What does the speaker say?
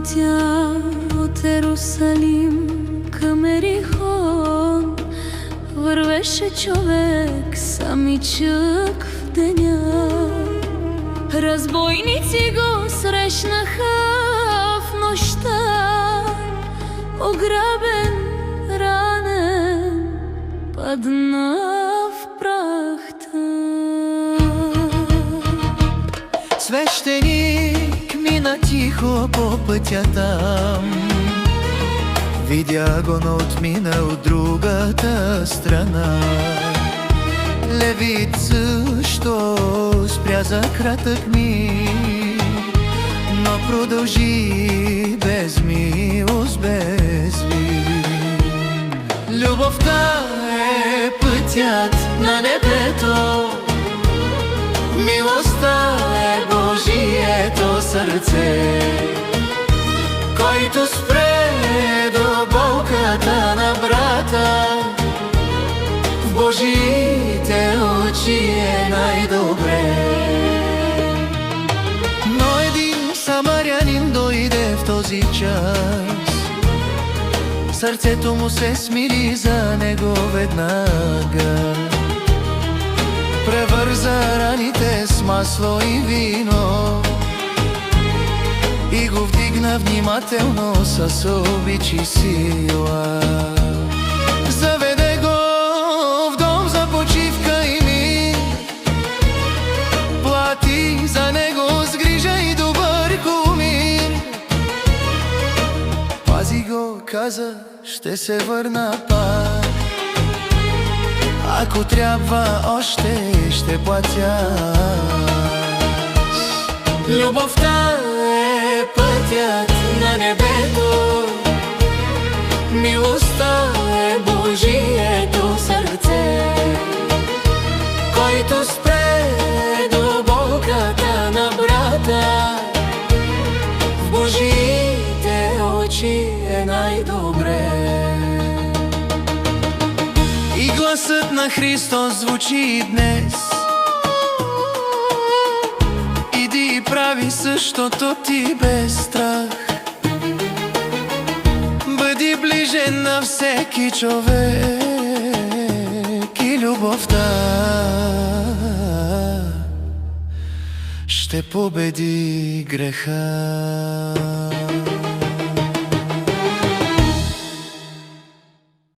пътя от Ерусалим към Ерихон вървеше човек самичък в деня. Разбойници го срещнаха в нощта, ограбен, ранен, падна в прахта. Свещеник мина тихо по пътя там, видя го, но отмина от другата страна. Левит също спря за кратък миг, но продължи без милост, без вик. Любовта е пътят на небето, милостта е Божието сърце, който спре до болката на брата. В Божиите очи е най-добре. Но един самарянин дойде в този час, сърцето му се смири за него веднага. Превърза раните с масло и вино и го вдигна внимателно с обич и сила. Заведе го в дом за почивка и мир, плати за него с грижа и добър кумир. Пази го, каза, ще се върна пак, ако трябва още ще платя. Любовта е пътят на небето, милостта е Божието сърце, който спре до болката на брата. В Божиите очи е най-добре. И гласът на Христос звучи и днес: иди и прави същото ти без страх. Бъди ближен на всеки човек и любовта ще победи греха.